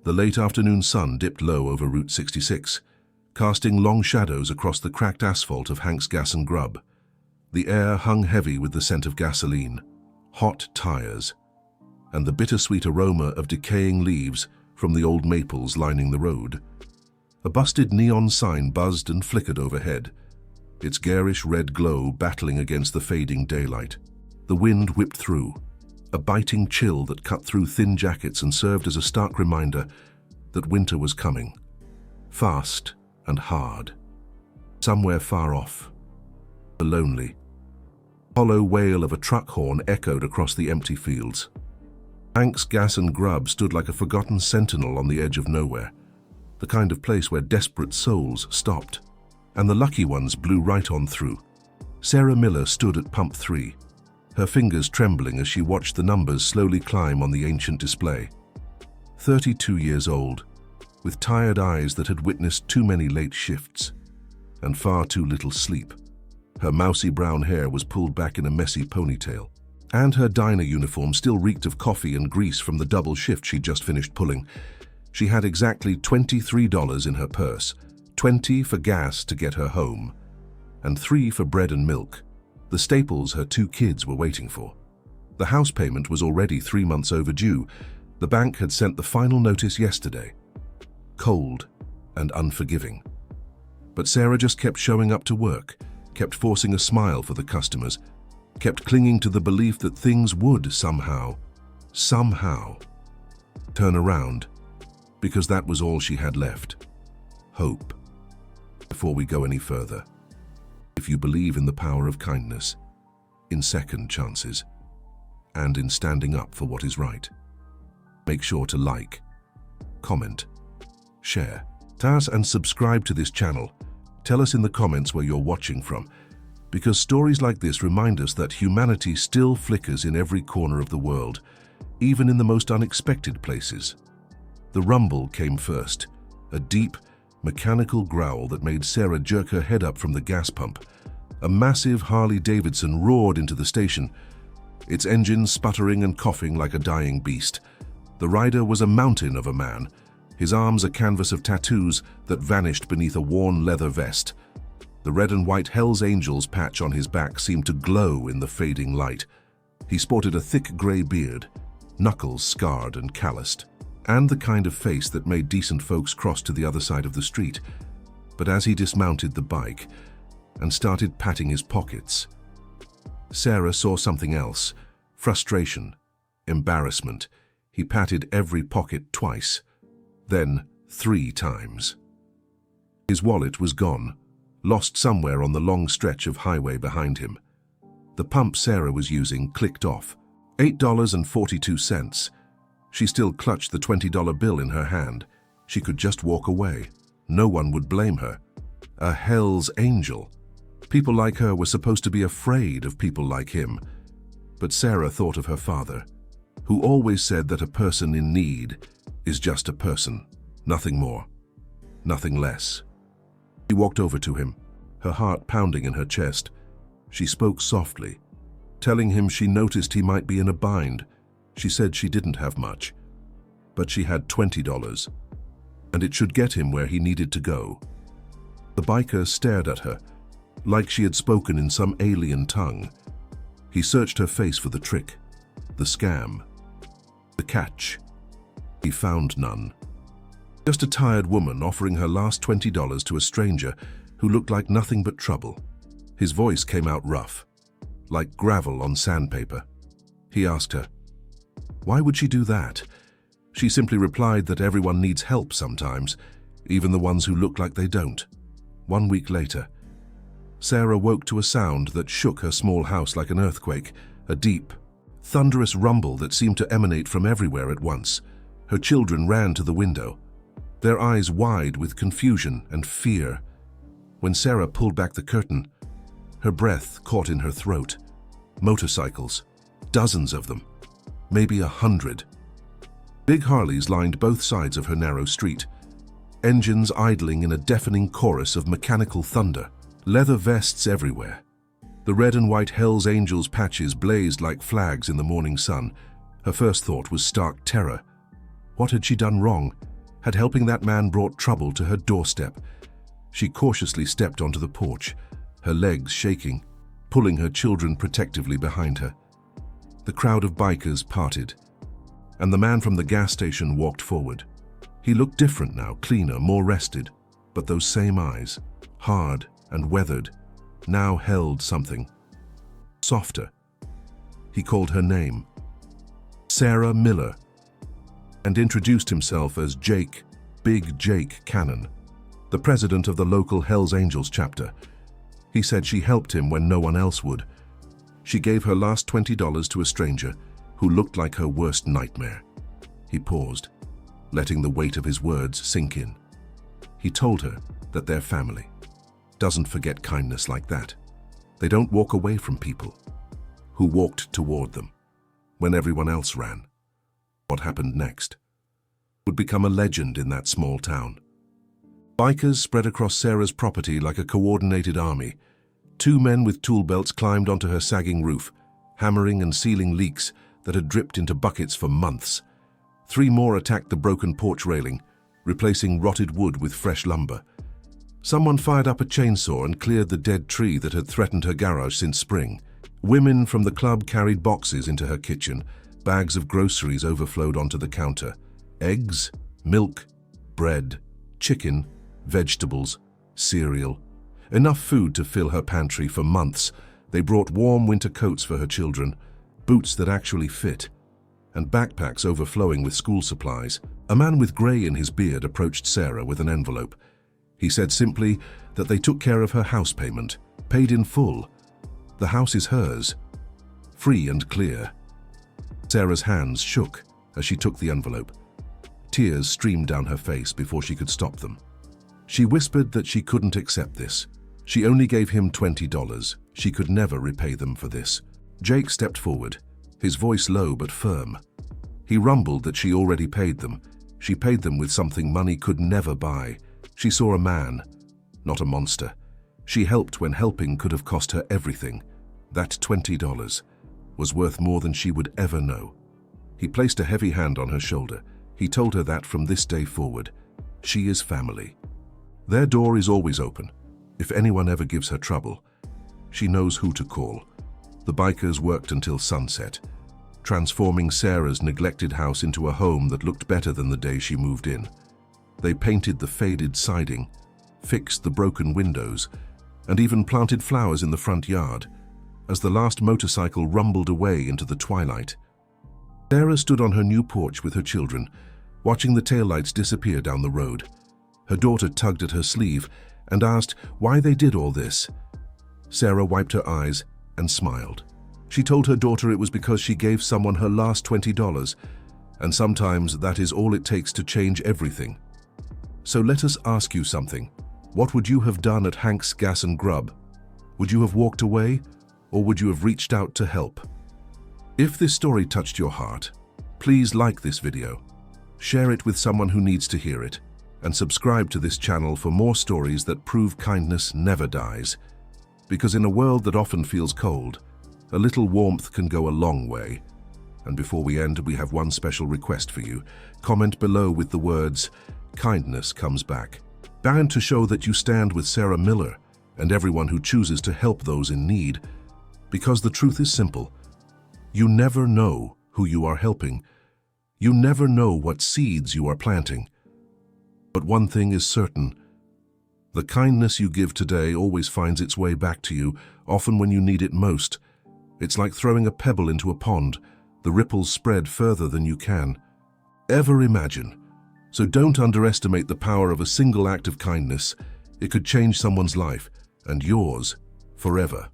The late afternoon sun dipped low over Route 66, casting long shadows across the cracked asphalt of Hank's Gas and Grub. The air hung heavy with the scent of gasoline, hot tires, and the bittersweet aroma of decaying leaves from the old maples lining the road. A busted neon sign buzzed and flickered overhead, its garish red glow battling against the fading daylight. The wind whipped through, a biting chill that cut through thin jackets and served as a stark reminder that winter was coming, fast and hard. Somewhere far off, the lonely, hollow wail of a truck horn echoed across the empty fields. Hank's Gas and Grub stood like a forgotten sentinel on the edge of nowhere, the kind of place where desperate souls stopped, and the lucky ones blew right on through. Sarah Miller stood at pump 3, her fingers trembling as she watched the numbers slowly climb on the ancient display. 32 years old, with tired eyes that had witnessed too many late shifts and far too little sleep. Her mousy brown hair was pulled back in a messy ponytail, and her diner uniform still reeked of coffee and grease from the double shift she'd just finished pulling. She had exactly $23 in her purse, $20 for gas to get her home, and $3 for bread and milk, the staples her 2 kids were waiting for. The house payment was already 3 months overdue. The bank had sent the final notice yesterday. Cold and unforgiving. But Sarah just kept showing up to work, kept forcing a smile for the customers, kept clinging to the belief that things would somehow turn around, because that was all she had left. Hope. Before we go any further, if you believe in the power of kindness, in second chances, and in standing up for what is right, make sure to like, comment, share, and subscribe to this channel. Tell us in the comments where you're watching from, because stories like this remind us that humanity still flickers in every corner of the world, even in the most unexpected places. The rumble came first, a deep, mechanical growl that made Sarah jerk her head up from the gas pump. A massive Harley-Davidson roared into the station, its engine sputtering and coughing like a dying beast. The rider was a mountain of a man, his arms a canvas of tattoos that vanished beneath a worn leather vest. The red and white Hell's Angels patch on his back seemed to glow in the fading light. He sported a thick grey beard, knuckles scarred and calloused, and the kind of face that made decent folks cross to the other side of the street. But as he dismounted the bike and started patting his pockets, Sarah saw something else: frustration, embarrassment. He patted every pocket twice, then 3 times. His wallet was gone, lost somewhere on the long stretch of highway behind him. The pump Sarah was using clicked off. $8.42. She still clutched the $20 bill in her hand. She could just walk away. No one would blame her. A Hell's Angel. People like her were supposed to be afraid of people like him. But Sarah thought of her father, who always said that a person in need is just a person, nothing more, nothing less. She walked over to him, her heart pounding in her chest. She spoke softly, telling him she noticed he might be in a bind. She said she didn't have much, but she had $20, and it should get him where he needed to go. The biker stared at her, like she had spoken in some alien tongue. He searched her face for the trick, the scam, the catch. He found none. Just a tired woman offering her last $20 to a stranger who looked like nothing but trouble. His voice came out rough, like gravel on sandpaper. He asked her, why would she do that? She simply replied that everyone needs help sometimes, even the ones who look like they don't. 1 week later, Sarah woke to a sound that shook her small house like an earthquake, a deep, thunderous rumble that seemed to emanate from everywhere at once. Her children ran to the window, their eyes wide with confusion and fear. When Sarah pulled back the curtain, her breath caught in her throat. Motorcycles, dozens of them, maybe 100. Big Harleys lined both sides of her narrow street, engines idling in a deafening chorus of mechanical thunder, leather vests everywhere. The red and white Hell's Angels patches blazed like flags in the morning sun. Her first thought was stark terror. What had she done wrong? Had helping that man brought trouble to her doorstep? She cautiously stepped onto the porch, her legs shaking, pulling her children protectively behind her. The crowd of bikers parted, and the man from the gas station walked forward. He looked different now, cleaner, more rested, but those same eyes, hard and weathered, now held something softer. He called her name, Sarah Miller, and introduced himself as Jake, Big Jake Cannon, the president of the local Hells Angels chapter. He said she helped him when no one else would. She gave her last $20 to a stranger who looked like her worst nightmare. He paused, letting the weight of his words sink in. He told her that their family doesn't forget kindness like that. They don't walk away from people who walked toward them when everyone else ran. What happened next would become a legend in that small town. Bikers spread across Sarah's property like a coordinated army. 2 men with tool belts climbed onto her sagging roof, hammering and sealing leaks that had dripped into buckets for months. 3 more attacked the broken porch railing, replacing rotted wood with fresh lumber. Someone fired up a chainsaw and cleared the dead tree that had threatened her garage since spring. Women from the club carried boxes into her kitchen. Bags of groceries overflowed onto the counter. Eggs, milk, bread, chicken, vegetables, cereal. Enough food to fill her pantry for months. They brought warm winter coats for her children, boots that actually fit, and backpacks overflowing with school supplies. A man with gray in his beard approached Sarah with an envelope. He said simply that they took care of her house payment, paid in full. The house is hers, free and clear. Sarah's hands shook as she took the envelope. Tears streamed down her face before she could stop them. She whispered that she couldn't accept this. She only gave him $20. She could never repay them for this. Jake stepped forward, his voice low but firm. He rumbled that she already paid them. She paid them with something money could never buy. She saw a man, not a monster. She helped when helping could have cost her everything. That $20 was worth more than she would ever know. He placed a heavy hand on her shoulder. He told her that from this day forward, she is family. Their door is always open. If anyone ever gives her trouble, she knows who to call. The bikers worked until sunset, transforming Sarah's neglected house into a home that looked better than the day she moved in. They painted the faded siding, fixed the broken windows, and even planted flowers in the front yard. As the last motorcycle rumbled away into the twilight, Sarah stood on her new porch with her children, watching the taillights disappear down the road. Her daughter tugged at her sleeve and asked why they did all this. Sarah wiped her eyes and smiled. She told her daughter it was because she gave someone her last $20, and sometimes that is all it takes to change everything. So let us ask you something. What would you have done at Hank's Gas and Grub? Would you have walked away, or would you have reached out to help? If this story touched your heart, please like this video, share it with someone who needs to hear it, and subscribe to this channel for more stories that prove kindness never dies. Because in a world that often feels cold, a little warmth can go a long way. And before we end, we have one special request for you. Comment below with the words, "Kindness comes back." Bound to show that you stand with Sarah Miller and everyone who chooses to help those in need. Because the truth is simple. You never know who you are helping. You never know what seeds you are planting. But one thing is certain. The kindness you give today always finds its way back to you, often when you need it most. It's like throwing a pebble into a pond. The ripples spread further than you can ever imagine. So don't underestimate the power of a single act of kindness. It could change someone's life, and yours, forever.